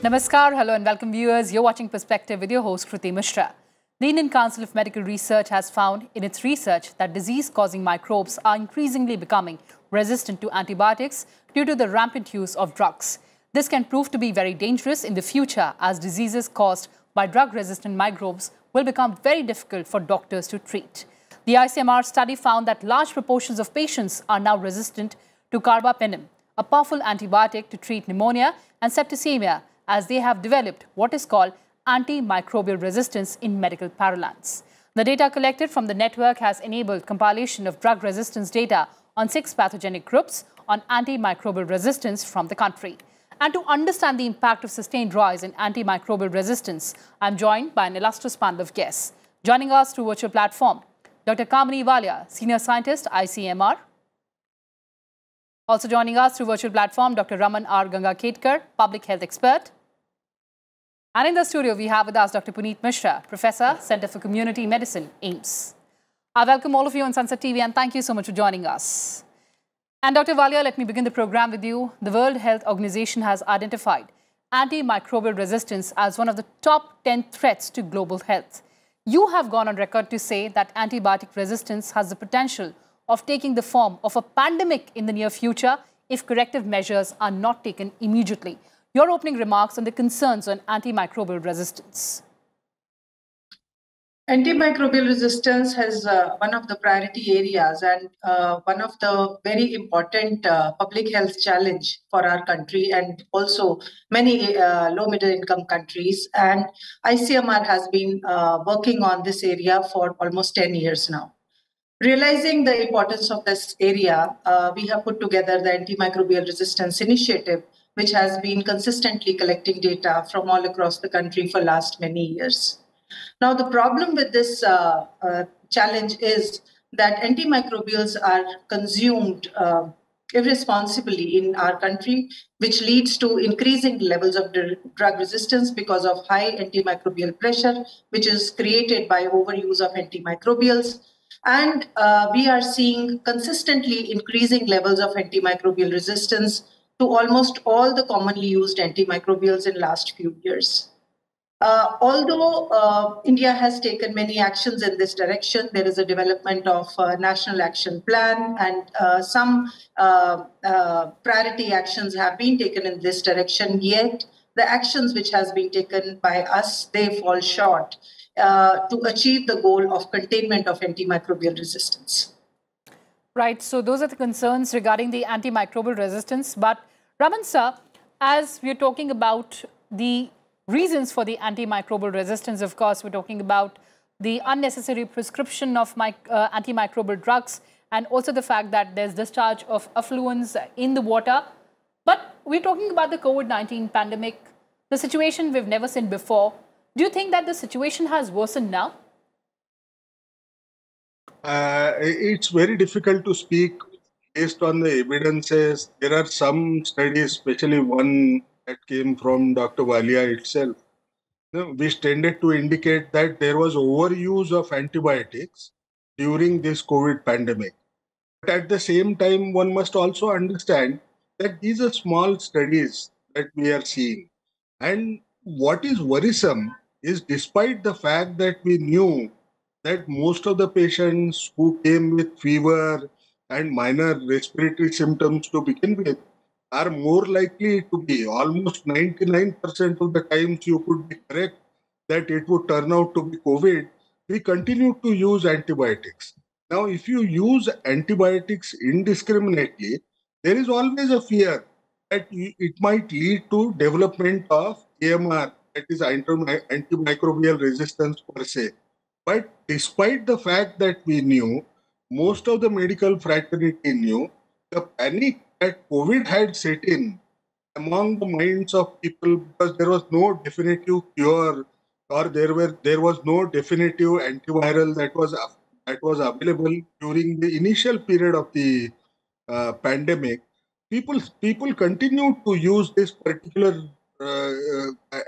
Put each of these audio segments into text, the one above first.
Namaskar, hello and welcome viewers. You're watching Perspective with your host Kriti Mishra. The Indian Council of Medical Research has found in its research that disease-causing microbes are increasingly becoming resistant to antibiotics due to the rampant use of drugs. This can prove to be very dangerous in the future as diseases caused by drug-resistant microbes will become very difficult for doctors to treat. The ICMR study found that large proportions of patients are now resistant to carbapenem, a powerful antibiotic to treat pneumonia and septicemia, as they have developed what is called antimicrobial resistance in medical parlance. The data collected from the network has enabled compilation of drug resistance data on 6 pathogenic groups on antimicrobial resistance from the country. And to understand the impact of sustained rise in antimicrobial resistance, I'm joined by an illustrious panel of guests. Joining us through virtual platform, Dr. Kamini Walia, Senior Scientist, ICMR. Also joining us through virtual platform, Dr. Raman R. Gangakhedkar, Public Health Expert. And in the studio, we have with us Dr. Puneet Mishra, Professor, Center for Community Medicine, AIIMS. I welcome all of you on Sansad TV and thank you so much for joining us. And Dr. Walia, let me begin the program with you. The World Health Organization has identified antimicrobial resistance as one of the top 10 threats to global health. You have gone on record to say that antibiotic resistance has the potential of taking the form of a pandemic in the near future if corrective measures are not taken immediately. Your opening remarks on the concerns on antimicrobial resistance. Antimicrobial resistance is one of the priority areas and one of the very important public health challenge for our country and also many low-middle income countries. And ICMR has been working on this area for almost 10 years now. Realizing the importance of this area, we have put together the Antimicrobial Resistance Initiative, which has been consistently collecting data from all across the country for last many years. Now, the problem with this challenge is that antimicrobials are consumed irresponsibly in our country, which leads to increasing levels of drug resistance because of high antimicrobial pressure, which is created by overuse of antimicrobials. And we are seeing consistently increasing levels of antimicrobial resistance to almost all the commonly used antimicrobials in last few years. Although India has taken many actions in this direction, there is a development of a national action plan and some priority actions have been taken in this direction, yet the actions which has been taken by us, they fall short to achieve the goal of containment of antimicrobial resistance. Right, so those are the concerns regarding the antimicrobial resistance. But Raman sir, as we're talking about the reasons for the antimicrobial resistance, of course, we're talking about the unnecessary prescription of antimicrobial drugs and also the fact that there's discharge of effluents in the water. But we're talking about the COVID-19 pandemic, the situation we've never seen before. Do you think that the situation has worsened now? It's very difficult to speak based on the evidences. There are some studies, especially one that came from Dr. Walia itself, which tended to indicate that there was overuse of antibiotics during this COVID pandemic. But at the same time, one must also understand that these are small studies that we are seeing. And what is worrisome is, despite the fact that we knew that most of the patients who came with fever and minor respiratory symptoms to begin with are more likely to be, almost 99% of the times you could be correct that it would turn out to be COVID, we continue to use antibiotics. Now, if you use antibiotics indiscriminately, there is always a fear that it might lead to development of AMR, that is antimicrobial resistance per se. But despite the fact that we knew, most of the medical fraternity knew, the panic that COVID had set in among the minds of people because there was no definitive cure or there was no definitive antiviral that was available during the initial period of the pandemic. People continued to use this particular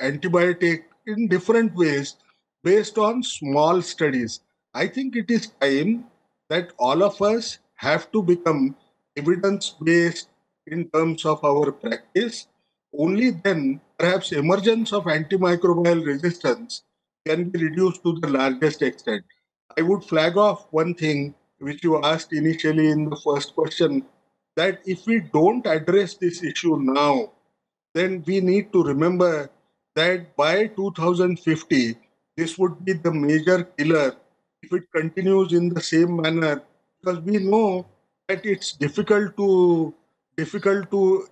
antibiotic in different ways based on small studies. I think it is time that all of us have to become evidence-based in terms of our practice. Only then, perhaps emergence of antimicrobial resistance can be reduced to the largest extent. I would flag off one thing which you asked initially in the first question, that if we don't address this issue now, then we need to remember that by 2050, this would be the major killer if it continues in the same manner, because we know that it's difficult to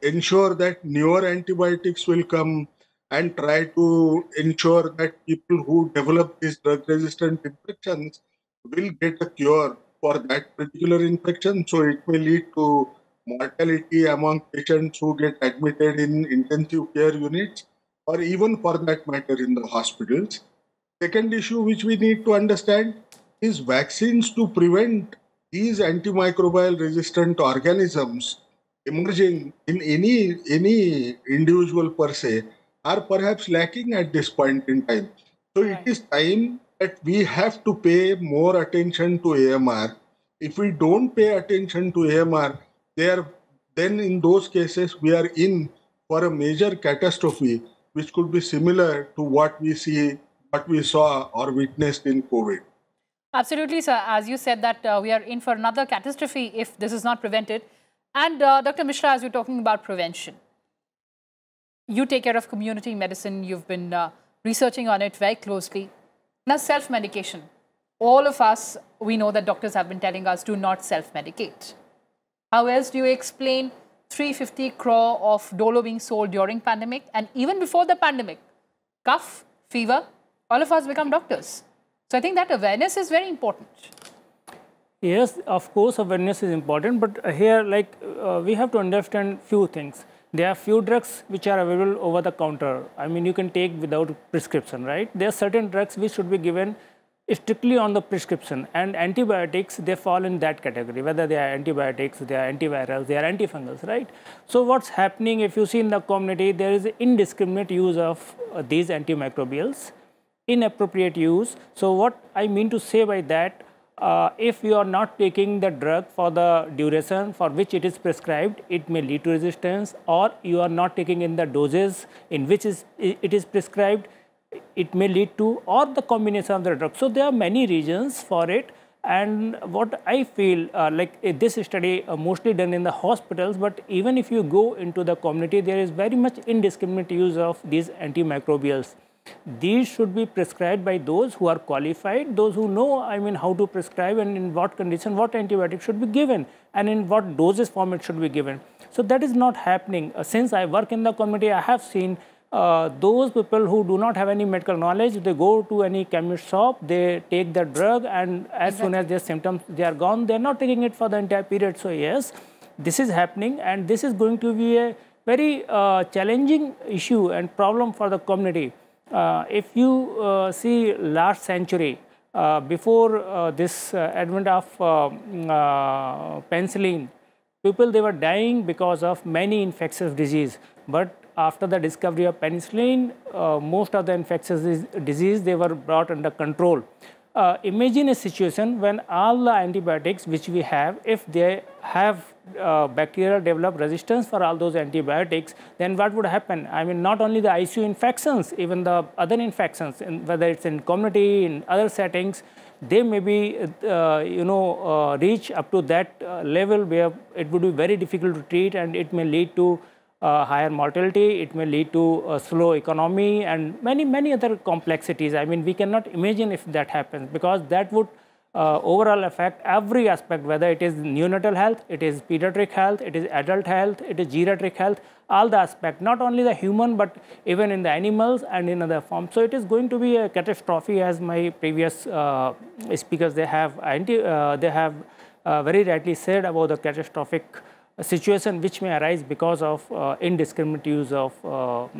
ensure that newer antibiotics will come and try to ensure that people who develop these drug-resistant infections will get a cure for that particular infection. So it may lead to mortality among patients who get admitted in intensive care units, or even for that matter in the hospitals. Second issue which we need to understand is vaccines to prevent these antimicrobial resistant organisms emerging in any individual per se are perhaps lacking at this point in time. So it is time that we have to pay more attention to AMR. If we don't pay attention to AMR, then in those cases we are in for a major catastrophe, which could be similar to what we saw or witnessed in COVID. Absolutely, sir. As you said that we are in for another catastrophe if this is not prevented. And Dr. Mishra, as you're talking about prevention, you take care of community medicine. You've been researching on it very closely. Now, self-medication. All of us, we know that doctors have been telling us do not self-medicate. How else do you explain 350 crore of Dolo being sold during pandemic and even before the pandemic? Cough, fever, all of us become doctors. So I think that awareness is very important. Yes, of course, awareness is important, but here, we have to understand few things. There are few drugs which are available over the counter. I mean, you can take without prescription, right? There are certain drugs which should be given strictly on the prescription, and antibiotics, they fall in that category, whether they are antibiotics, they are antivirals, they are antifungals, right? So what's happening, if you see in the community, there is indiscriminate use of these antimicrobials, inappropriate use. So what I mean to say by that, if you are not taking the drug for the duration for which it is prescribed, it may lead to resistance, or you are not taking in the doses in which it is prescribed, it may lead to, or the combination of the drugs. So there are many reasons for it. And what I feel, this study mostly done in the hospitals, but even if you go into the community, there is very much indiscriminate use of these antimicrobials. These should be prescribed by those who are qualified, those who know, I mean, how to prescribe and in what condition, what antibiotic should be given and in what doses form it should be given. So that is not happening. Since I work in the community, I have seen those people who do not have any medical knowledge, they go to any chemist shop, they take the drug, and as soon as their symptoms, they are gone, they are not taking it for the entire period. So yes, this is happening, and this is going to be a very challenging issue and problem for the community. If you see last century, before this advent of penicillin, people, they were dying because of many infectious disease. But after the discovery of penicillin, most of the infectious disease, they were brought under control. Imagine a situation when all the antibiotics which we have, if they have bacterial developed resistance for all those antibiotics, then what would happen? I mean, not only the ICU infections, even the other infections, whether it's in community, in other settings, they may be, reach up to that level where it would be very difficult to treat, and it may lead to higher mortality, it may lead to a slow economy and many other complexities. I mean, we cannot imagine if that happens, because that would overall affect every aspect, whether it is neonatal health, it is pediatric health, it is adult health, it is geriatric health, all the aspects, not only the human, but even in the animals and in other forms. So it is going to be a catastrophe, as my previous speakers, they have very rightly said about the catastrophic situation which may arise because of indiscriminate use of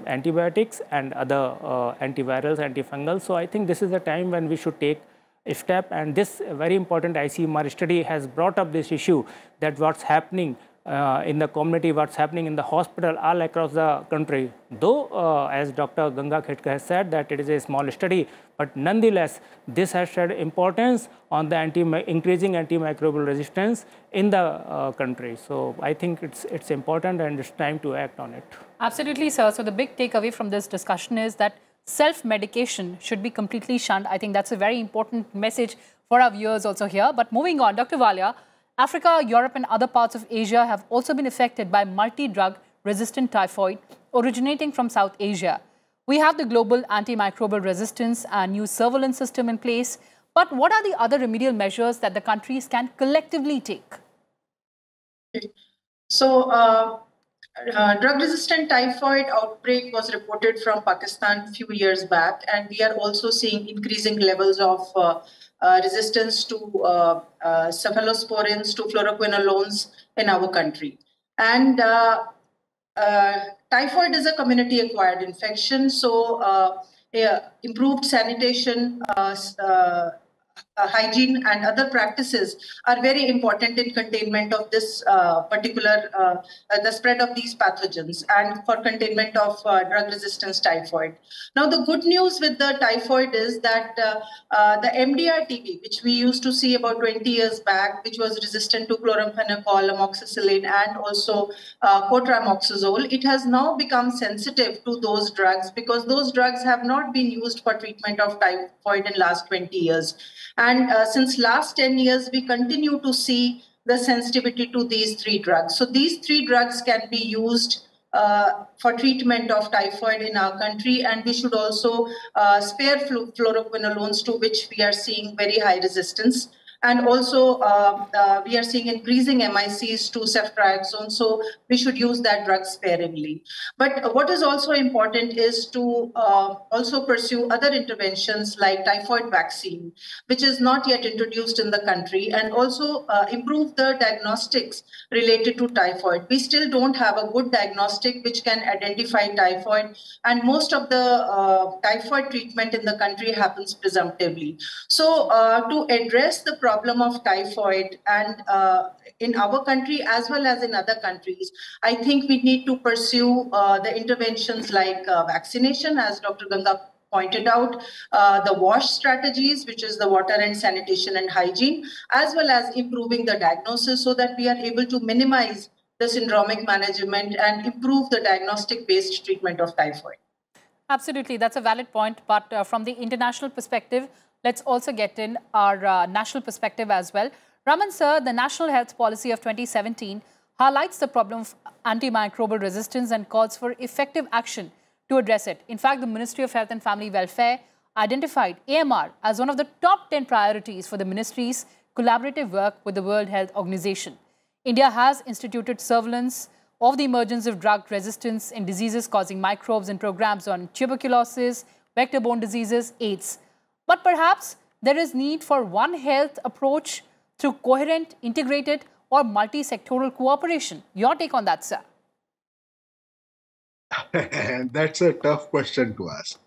antibiotics and other antivirals, antifungals. So I think this is the time when we should take a step, and this very important ICMR study has brought up this issue, that what's happening in the community, what's happening in the hospital all across the country. Though, as Dr. Ganga Khetkar has said, that it is a small study, but nonetheless, this has had importance on the increasing antimicrobial resistance in the country. So I think it's important and it's time to act on it. Absolutely, sir. So the big takeaway from this discussion is that self-medication should be completely shunned. I think that's a very important message for our viewers also here. But moving on, Dr. Walia, Africa, Europe and other parts of Asia have also been affected by multi-drug resistant typhoid originating from South Asia. We have the global antimicrobial resistance and new surveillance system in place. But what are the other remedial measures that the countries can collectively take? So, drug-resistant typhoid outbreak was reported from Pakistan a few years back, and we are also seeing increasing levels of resistance to cephalosporins, to fluoroquinolones in our country. And typhoid is a community-acquired infection, so improved sanitation, hygiene and other practices are very important in containment of this the spread of these pathogens and for containment of drug-resistant typhoid. Now, the good news with the typhoid is that the MDR TB, which we used to see about 20 years back, which was resistant to chloramphenicol, amoxicillin, and also cotramoxazole, it has now become sensitive to those drugs because those drugs have not been used for treatment of typhoid in last 20 years. And since last 10 years, we continue to see the sensitivity to these three drugs. So these three drugs can be used for treatment of typhoid in our country, and we should also spare fluoroquinolones, to which we are seeing very high resistance. And also, we are seeing increasing MICs to ceftriaxone, so we should use that drug sparingly. But what is also important is to also pursue other interventions like typhoid vaccine, which is not yet introduced in the country, and also improve the diagnostics related to typhoid. We still don't have a good diagnostic which can identify typhoid, and most of the typhoid treatment in the country happens presumptively. So to address the problem of typhoid and in our country as well as in other countries, I think we need to pursue the interventions like vaccination, as Dr. Ganga pointed out, the WASH strategies, which is the water and sanitation and hygiene, as well as improving the diagnosis so that we are able to minimize the syndromic management and improve the diagnostic-based treatment of typhoid. Absolutely, that's a valid point. But from the international perspective, let's also get in our national perspective as well. Raman sir, the National Health Policy of 2017 highlights the problem of antimicrobial resistance and calls for effective action to address it. In fact, the Ministry of Health and Family Welfare identified AMR as one of the top 10 priorities for the ministry's collaborative work with the World Health Organization. India has instituted surveillance of the emergence of drug resistance in diseases causing microbes and programs on tuberculosis, vector-borne diseases, AIDS. But perhaps there is need for one health approach through coherent, integrated or multi-sectoral cooperation. Your take on that, sir? That's a tough question to ask.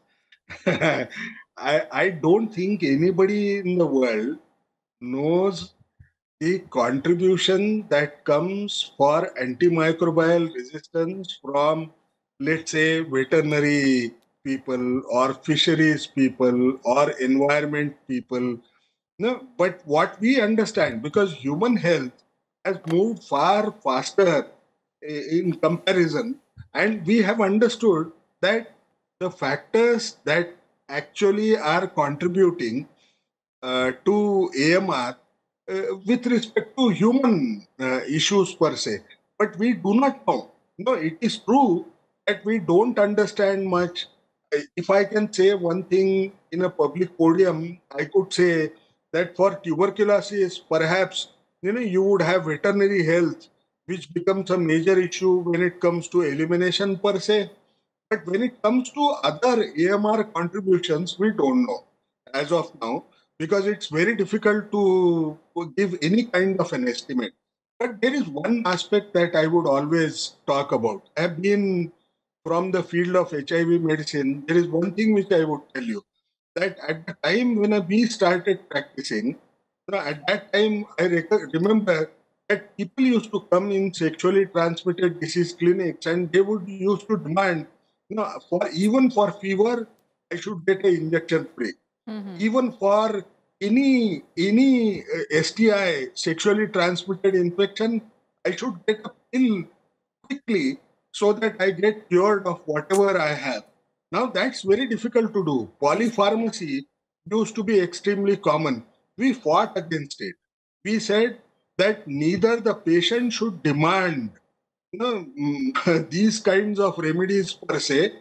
I don't think anybody in the world knows the contribution that comes for antimicrobial resistance from, let's say, veterinary people or fisheries people or environment people. No, but what we understand, because human health has moved far faster in comparison, and we have understood that the factors that actually are contributing to AMR with respect to human issues per se, but we do not know. No, it is true that we don't understand much. If I can say one thing in a public podium, I could say that for tuberculosis, perhaps you would have veterinary health, which becomes a major issue when it comes to elimination per se. But when it comes to other AMR contributions, we don't know as of now, because it's very difficult to give any kind of an estimate. But there is one aspect that I would always talk about. I have been from the field of HIV medicine. There is one thing which I would tell you, that at the time when we started practicing, at that time I remember that people used to come in sexually transmitted disease clinics and they would used to demand, even for fever, I should get an injection free. Even for any STI, sexually transmitted infection, I should get a pill quickly so that I get cured of whatever I have. Now that's very difficult to do. Polypharmacy used to be extremely common. We fought against it. We said that neither the patient should demand these kinds of remedies per se,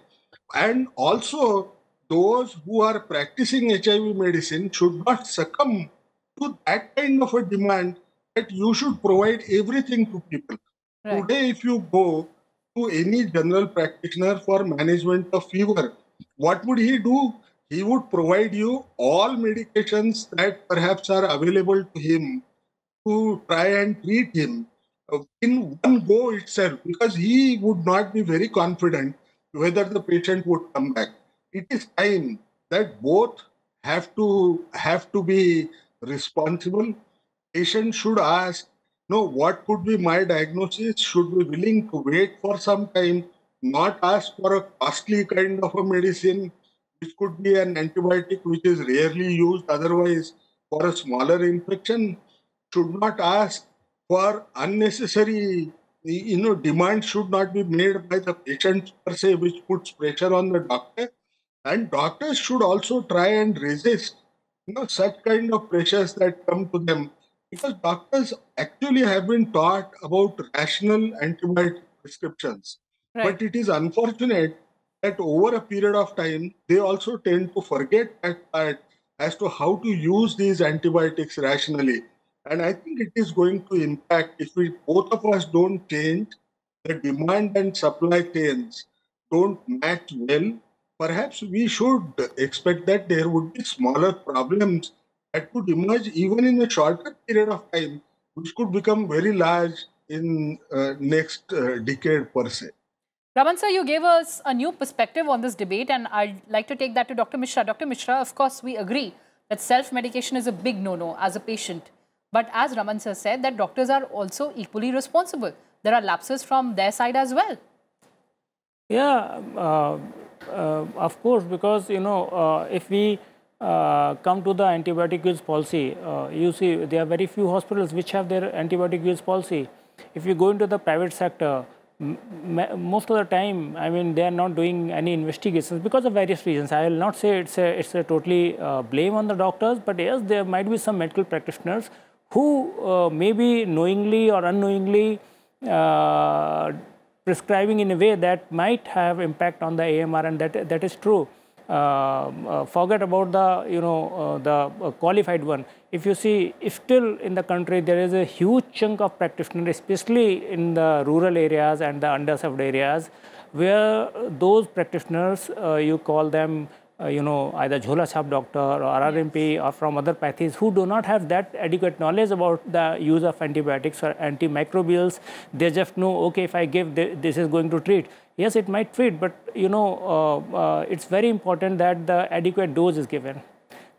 and also those who are practicing HIV medicine should not succumb to that kind of a demand that you should provide everything to people. Right. Today, if you go to any general practitioner for management of fever, what would he do? He would provide you all medications that perhaps are available to him to try and treat him in one go itself, because he would not be very confident whether the patient would come back. It is time that both have to be responsible. Patient should ask, no, what could be my diagnosis? Should be willing to wait for some time, not ask for a costly kind of a medicine, which could be an antibiotic which is rarely used otherwise for a smaller infection. Should not ask for unnecessary, demand should not be made by the patient per se, which puts pressure on the doctor. And doctors should also try and resist, such kind of pressures that come to them, because doctors actually have been taught about rational antibiotic prescriptions. Right. But it is unfortunate that over a period of time, they also tend to forget that part as to how to use these antibiotics rationally. And I think it is going to impact if we both of us don't change, the demand and supply chains don't match well. Perhaps we should expect that there would be smaller problems that could emerge even in a shorter period of time, which could become very large in next decade per se. Raman sir, you gave us a new perspective on this debate, and I'd like to take that to Dr. Mishra. Dr. Mishra, of course, we agree that self-medication is a big no-no as a patient. But as Raman sir said, that doctors are also equally responsible. There are lapses from their side as well. Yeah, of course, because, if we come to the antibiotic use policy, you see there are very few hospitals which have their antibiotic use policy. If you go into the private sector, most of the time, I mean, they are not doing any investigations because of various reasons. I will not say it's a totally blame on the doctors, but yes, there might be some medical practitioners who maybe knowingly or unknowingly prescribing in a way that might have impact on the AMR, and that is true. Forget about the the qualified one. If you see, if still in the country there is a huge chunk of practitioners, especially in the rural areas and the underserved areas, where those practitioners, you call them, either Jhola Chhap doctor or RRMP or from other pathies, who do not have that adequate knowledge about the use of antibiotics or antimicrobials. They just know, okay, if I give this is going to treat. Yes, it might treat, but it's very important that the adequate dose is given,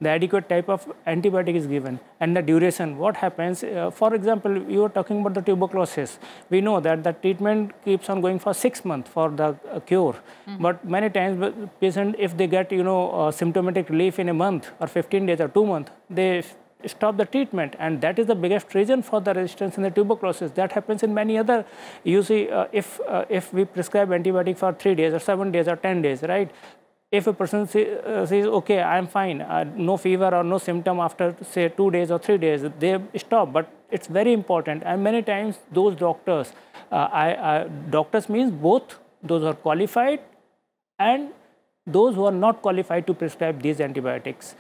the adequate type of antibiotic is given, and the duration. What happens, for example, you were talking about the tuberculosis. We know that the treatment keeps on going for 6 months for the cure. But many times, patient, if they get symptomatic relief in a month or 15 days or 2 months, they stop the treatment, and that is the biggest reason for the resistance in the tuberculosis. That happens in many other. You see, if we prescribe antibiotic for 3 days or 7 days or 10 days, right? If a person says, okay, I'm fine, no fever or no symptom after, say, 2 days or 3 days, they stop. But it's very important. And many times those doctors, doctors means both those who are qualified and those who are not qualified to prescribe these antibiotics.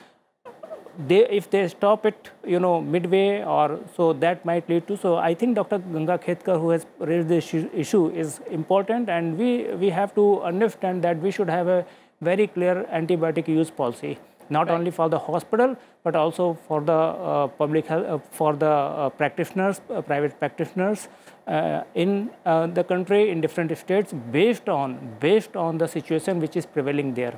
If they stop it, midway, or so, that might lead to. So I think Dr. Ganga Khetkar, who has raised this issue, is important, and we have to understand that we should have a very clear antibiotic use policy, not only for the hospital, but also for the public health, for the practitioners, private practitioners in the country, in different states, based on the situation which is prevailing there.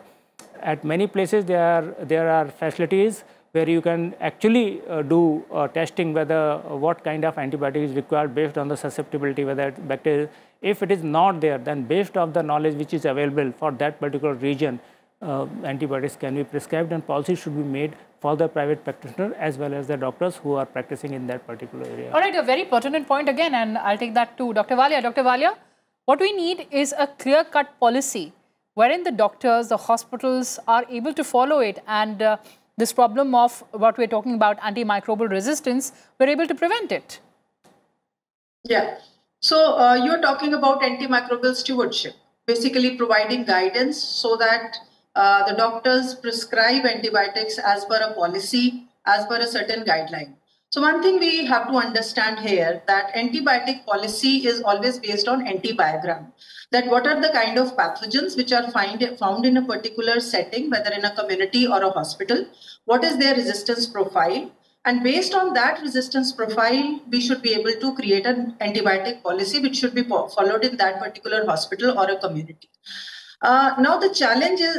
At many places, there are facilities where you can actually do testing whether what kind of antibiotic is required based on the susceptibility, whether it's bacteria. If it is not there, then based on the knowledge which is available for that particular region, antibiotics can be prescribed, and policy should be made for the private practitioner as well as the doctors who are practicing in that particular area. All right, a very pertinent point again, and I'll take that to Dr. Walia. Dr. Walia, what we need is a clear-cut policy wherein the doctors, the hospitals are able to follow it, and this problem of what we're talking about, antimicrobial resistance, we're able to prevent it. Yeah. So you're talking about antimicrobial stewardship, basically providing guidance so that the doctors prescribe antibiotics as per a policy, as per a certain guideline. So one thing we have to understand here, that antibiotic policy is always based on antibiogram. That what are the kind of pathogens which are found in a particular setting, whether in a community or a hospital, what is their resistance profile, and based on that resistance profile, we should be able to create an antibiotic policy which should be followed in that particular hospital or a community. Now the challenge is,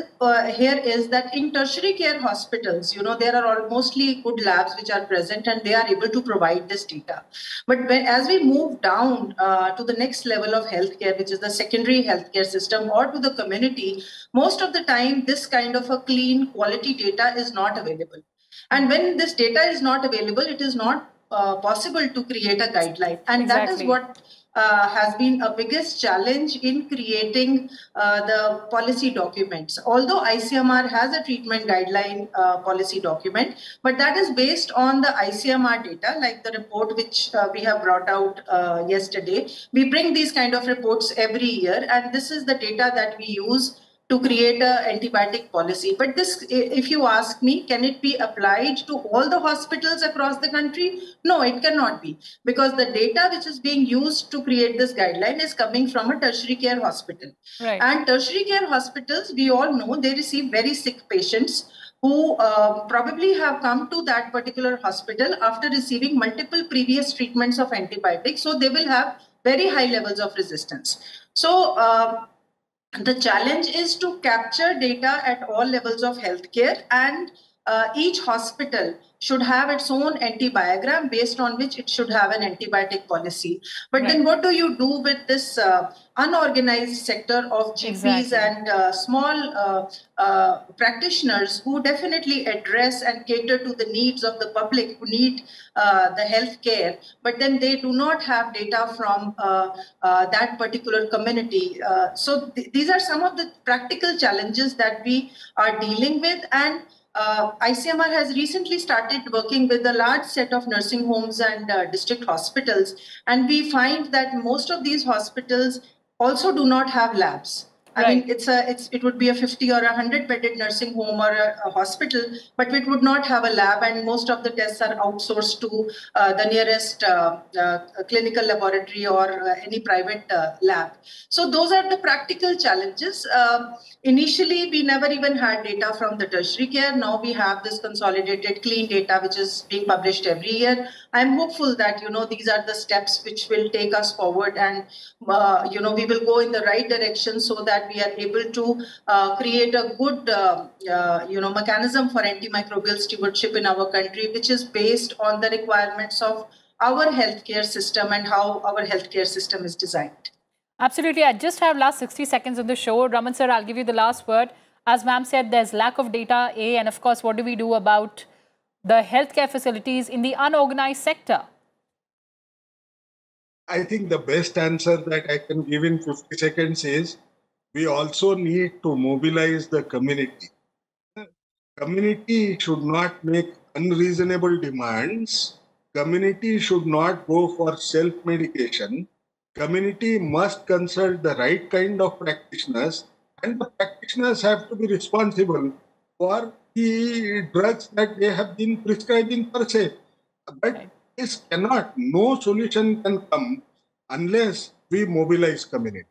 here is that in tertiary care hospitals, there are mostly good labs which are present and they are able to provide this data. But as we move down to the next level of healthcare, which is the secondary healthcare system, or to the community, most of the time this kind of a clean quality data is not available. And when this data is not available, it is not possible to create a guideline. And exactly. That is what has been a biggest challenge in creating the policy documents. Although ICMR has a treatment guideline policy document, but that is based on the ICMR data, like the report which we have brought out yesterday. We bring these kind of reports every year, and this is the data that we use to create an antibiotic policy. But this, if you ask me, can it be applied to all the hospitals across the country? No, it cannot be, because the data which is being used to create this guideline is coming from a tertiary care hospital. Right. And tertiary care hospitals, we all know, they receive very sick patients who probably have come to that particular hospital after receiving multiple previous treatments of antibiotics. So they will have very high levels of resistance. So the challenge is to capture data at all levels of healthcare, and each hospital should have its own antibiogram based on which it should have an antibiotic policy. But then what do you do with this unorganized sector of GPs and small practitioners who definitely address and cater to the needs of the public who need the health care, but then they do not have data from that particular community. So these are some of the practical challenges that we are dealing with, and ICMR has recently started working with a large set of nursing homes and district hospitals, and we find that most of these hospitals also do not have labs. I mean, it would be a 50 or 100 bedded nursing home or a hospital, but it would not have a lab, and most of the tests are outsourced to the nearest clinical laboratory or any private lab. So those are the practical challenges. Initially, we never even had data from the tertiary care. Now we have this consolidated clean data which is being published every year. I'm hopeful that these are the steps which will take us forward, and we will go in the right direction so that we are able to create a good mechanism for antimicrobial stewardship in our country, which is based on the requirements of our healthcare system and how our healthcare system is designed. Absolutely. I just have last 60 seconds of the show. Raman sir, I'll give you the last word. As ma'am said, there's lack of data, and of course, what do we do about the healthcare facilities in the unorganized sector? I think the best answer that I can give in 50 seconds is we also need to mobilize the community. The community should not make unreasonable demands. Community should not go for self-medication. Community must consult the right kind of practitioners, and the practitioners have to be responsible for the drugs that they have been prescribing per se. But this cannot, no solution can come unless we mobilize community.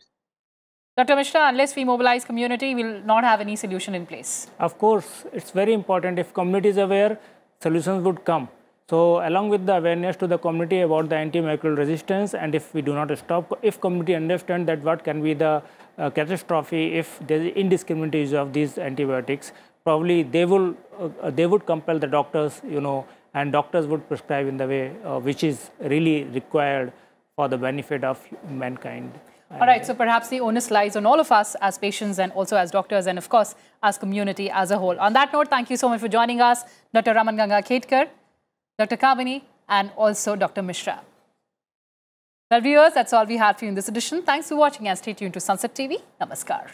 Dr. Mishra, unless we mobilize community, we will not have any solution in place. Of course, it's very important. If community is aware, solutions would come. So along with the awareness to the community about the antimicrobial resistance, and if we do not stop, if community understand that what can be the catastrophe if there is indiscriminate use of these antibiotics, probably they would compel the doctors, and doctors would prescribe in the way which is really required for the benefit of mankind. All right, so perhaps the onus lies on all of us as patients and also as doctors and, of course, as community as a whole. On that note, thank you so much for joining us, Dr. Ramanganga Khetkar, Dr. Kabani, and also Dr. Mishra. Well, viewers, that's all we had for you in this edition. Thanks for watching and stay tuned to Sansad TV. Namaskar.